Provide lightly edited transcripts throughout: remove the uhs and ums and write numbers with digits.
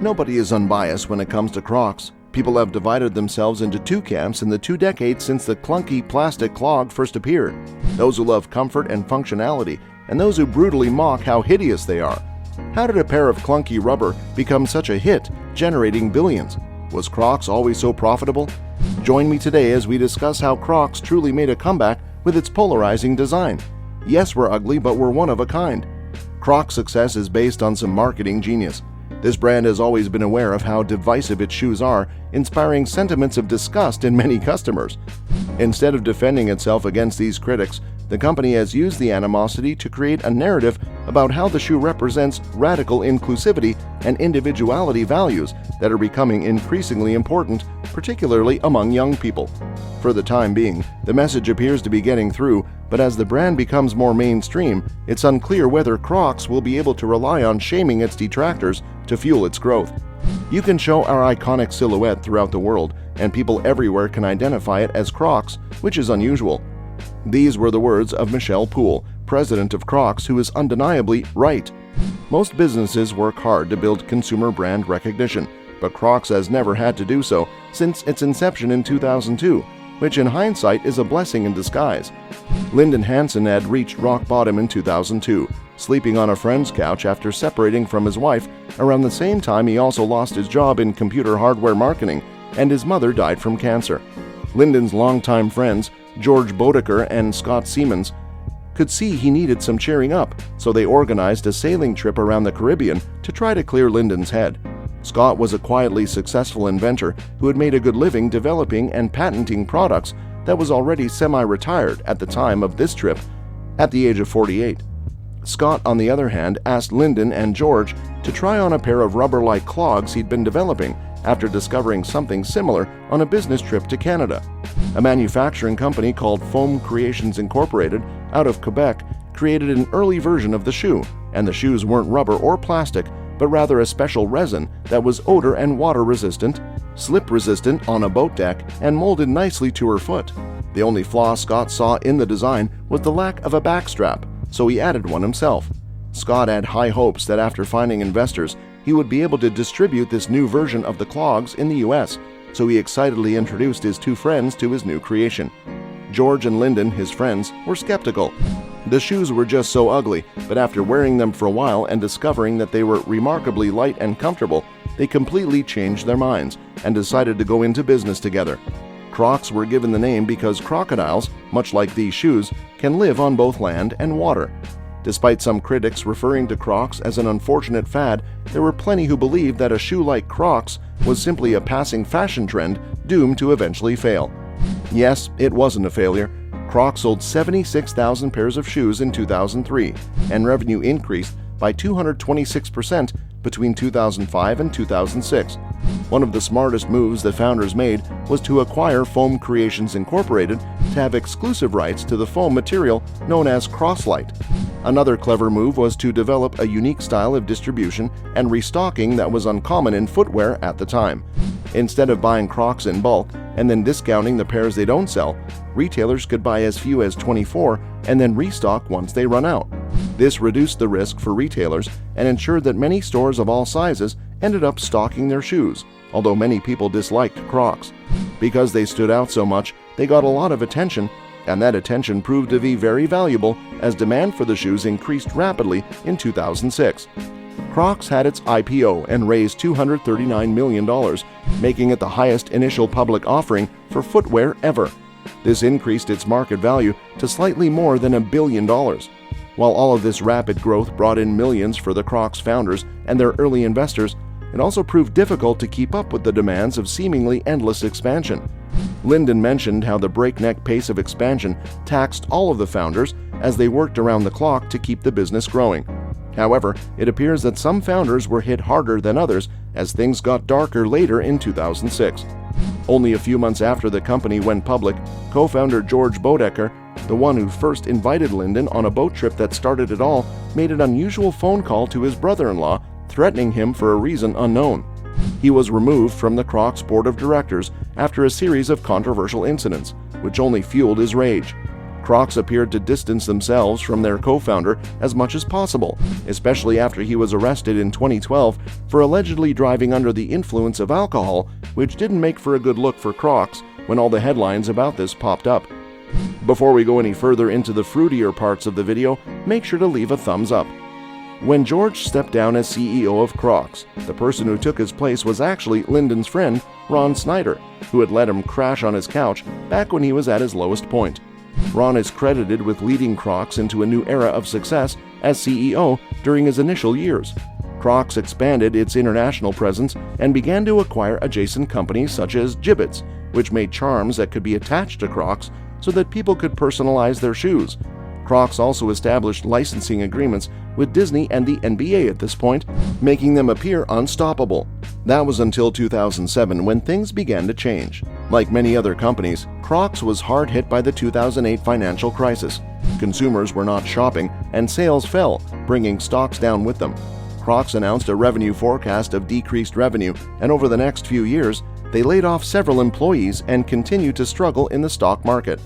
Nobody is unbiased when it comes to Crocs. People have divided themselves into two camps in the 2 decades since the clunky plastic clog first appeared: those who love comfort and functionality, and those who brutally mock how hideous they are. How did a pair of clunky rubber become such a hit, generating billions? Was Crocs always so profitable? Join me today as we discuss how Crocs truly made a comeback with its polarizing design. Yes, we're ugly, but we're one of a kind. Crocs' success is based on some marketing genius. This brand has always been aware of how divisive its shoes are, inspiring sentiments of disgust in many customers. Instead of defending itself against these critics, the company has used the animosity to create a narrative about how the shoe represents radical inclusivity and individuality values that are becoming increasingly important, particularly among young people. For the time being, the message appears to be getting through, but as the brand becomes more mainstream, it's unclear whether Crocs will be able to rely on shaming its detractors to fuel its growth. You can show our iconic silhouette throughout the world, and people everywhere can identify it as Crocs, which is unusual. These were the words of Michelle Poole, president of Crocs, who is undeniably right. Most businesses work hard to build consumer brand recognition, but Crocs has never had to do so since its inception in 2002, which in hindsight is a blessing in disguise. Lyndon Hansen had reached rock bottom in 2002, sleeping on a friend's couch after separating from his wife. Around the same time, he also lost his job in computer hardware marketing, and his mother died from cancer. Lyndon's longtime friends, George Bodeker and Scott Siemens, could see he needed some cheering up, so they organized a sailing trip around the Caribbean to try to clear Lyndon's head. Scott was a quietly successful inventor who had made a good living developing and patenting products that was already semi-retired at the time of this trip, at the age of 48. Scott, on the other hand, asked Lyndon and George to try on a pair of rubber-like clogs he'd been developing after discovering something similar on a business trip to Canada. A manufacturing company called Foam Creations Incorporated out of Quebec created an early version of the shoe, and the shoes weren't rubber or plastic, but rather a special resin that was odor and water resistant, slip resistant on a boat deck, and molded nicely to her foot. The only flaw Scott saw in the design was the lack of a backstrap, so he added one himself. Scott had high hopes that after finding investors, he would be able to distribute this new version of the clogs in the US, so he excitedly introduced his two friends to his new creation. George and Lyndon, his friends, were skeptical. The shoes were just so ugly, but after wearing them for a while and discovering that they were remarkably light and comfortable, they completely changed their minds and decided to go into business together. Crocs were given the name because crocodiles, much like these shoes, can live on both land and water. Despite some critics referring to Crocs as an unfortunate fad, there were plenty who believed that a shoe like Crocs was simply a passing fashion trend doomed to eventually fail. Yes, it wasn't a failure. Crocs sold 76,000 pairs of shoes in 2003, and revenue increased by 226% between 2005 and 2006. One of the smartest moves the founders made was to acquire Foam Creations Incorporated to have exclusive rights to the foam material known as Croslite. Another clever move was to develop a unique style of distribution and restocking that was uncommon in footwear at the time. Instead of buying Crocs in bulk and then discounting the pairs they don't sell, retailers could buy as few as 24 and then restock once they run out. This reduced the risk for retailers and ensured that many stores of all sizes ended up stocking their shoes, although many people disliked Crocs. Because they stood out so much, they got a lot of attention, and that attention proved to be very valuable as demand for the shoes increased rapidly in 2006. Crocs had its IPO and raised $239 million, making it the highest initial public offering for footwear ever. This increased its market value to slightly more than $1 billion. While all of this rapid growth brought in millions for the Crocs founders and their early investors, it also proved difficult to keep up with the demands of seemingly endless expansion. Lyndon mentioned how the breakneck pace of expansion taxed all of the founders as they worked around the clock to keep the business growing. However, it appears that some founders were hit harder than others as things got darker later in 2006. Only a few months after the company went public, co-founder George Bodeker, the one who first invited Lyndon on a boat trip that started it all, made an unusual phone call to his brother-in-law, threatening him for a reason unknown. He was removed from the Crocs board of directors after a series of controversial incidents, which only fueled his rage. Crocs appeared to distance themselves from their co-founder as much as possible, especially after he was arrested in 2012 for allegedly driving under the influence of alcohol, which didn't make for a good look for Crocs when all the headlines about this popped up. Before we go any further into the fruitier parts of the video, make sure to leave a thumbs up. When George stepped down as CEO of Crocs, the person who took his place was actually Lyndon's friend, Ron Snyder, who had let him crash on his couch back when he was at his lowest point. Ron is credited with leading Crocs into a new era of success as CEO during his initial years. Crocs expanded its international presence and began to acquire adjacent companies such as Jibbitz, which made charms that could be attached to Crocs so that people could personalize their shoes. Crocs also established licensing agreements with Disney and the NBA at this point, making them appear unstoppable. That was until 2007 when things began to change. Like many other companies, Crocs was hard hit by the 2008 financial crisis. Consumers were not shopping and sales fell, bringing stocks down with them. Crocs announced a revenue forecast of decreased revenue, and over the next few years, they laid off several employees and continued to struggle in the stock market.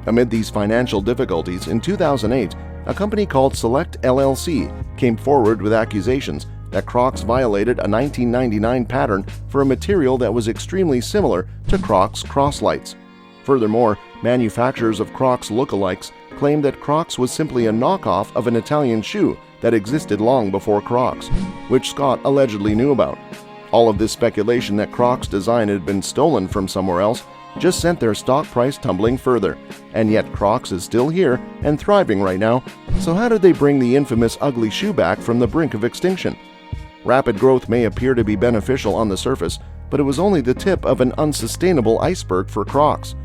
Amid these financial difficulties, in 2008, a company called Select LLC came forward with accusations that Crocs violated a 1999 pattern for a material that was extremely similar to Crocs Crosslights. Furthermore, manufacturers of Crocs lookalikes claimed that Crocs was simply a knockoff of an Italian shoe that existed long before Crocs, which Scott allegedly knew about. All of this speculation that Crocs' design had been stolen from somewhere else just sent their stock price tumbling further, and yet Crocs is still here and thriving right now. So how did they bring the infamous ugly shoe back from the brink of extinction? Rapid growth may appear to be beneficial on the surface, but it was only the tip of an unsustainable iceberg for Crocs.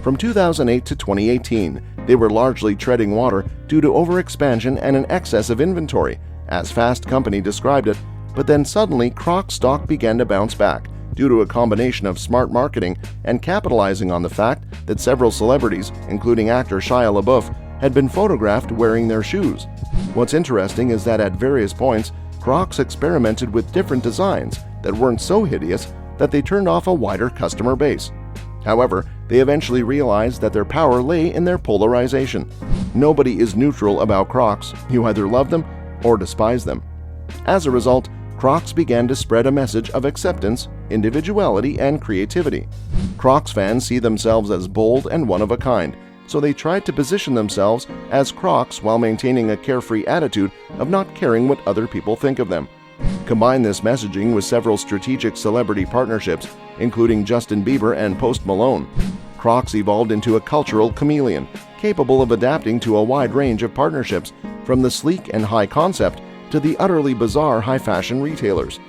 From 2008 to 2018, they were largely treading water due to overexpansion and an excess of inventory, as Fast Company described it, but then suddenly Crocs stock began to bounce back due to a combination of smart marketing and capitalizing on the fact that several celebrities, including actor Shia LaBeouf, had been photographed wearing their shoes. What's interesting is that at various points, Crocs experimented with different designs that weren't so hideous that they turned off a wider customer base. However, they eventually realized that their power lay in their polarization. Nobody is neutral about Crocs. You either love them or despise them. As a result, Crocs began to spread a message of acceptance, individuality, and creativity. Crocs fans see themselves as bold and one of a kind, so they tried to position themselves as Crocs while maintaining a carefree attitude of not caring what other people think of them. Combine this messaging with several strategic celebrity partnerships, including Justin Bieber and Post Malone. Crocs evolved into a cultural chameleon, capable of adapting to a wide range of partnerships, from the sleek and high concept to the utterly bizarre high-fashion retailers.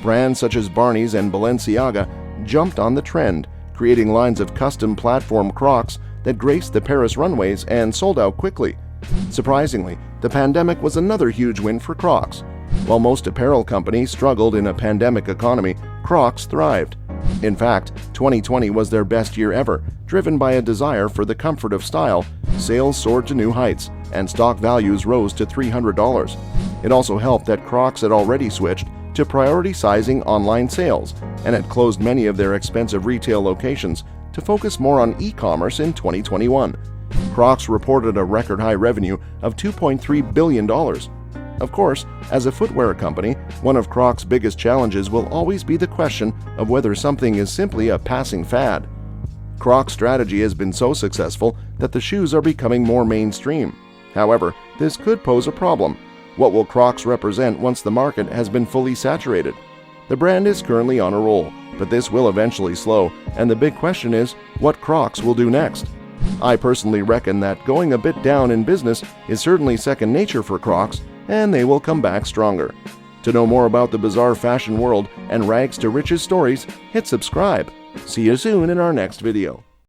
Brands such as Barney's and Balenciaga jumped on the trend, creating lines of custom platform Crocs that graced the Paris runways and sold out quickly. Surprisingly, the pandemic was another huge win for Crocs. While most apparel companies struggled in a pandemic economy, Crocs thrived. In fact, 2020 was their best year ever, driven by a desire for the comfort of style. Sales soared to new heights, and stock values rose to $300. It also helped that Crocs had already switched to prioritizing online sales and had closed many of their expensive retail locations to focus more on e-commerce in 2021. Crocs reported a record-high revenue of $2.3 billion. Of course, as a footwear company, one of Crocs' biggest challenges will always be the question of whether something is simply a passing fad. Crocs' strategy has been so successful that the shoes are becoming more mainstream. However, this could pose a problem. What will Crocs represent once the market has been fully saturated? The brand is currently on a roll, but this will eventually slow, and the big question is what Crocs will do next. I personally reckon that going a bit down in business is certainly second nature for Crocs, and they will come back stronger. To know more about the bizarre fashion world and rags to riches stories, hit subscribe. See you soon in our next video.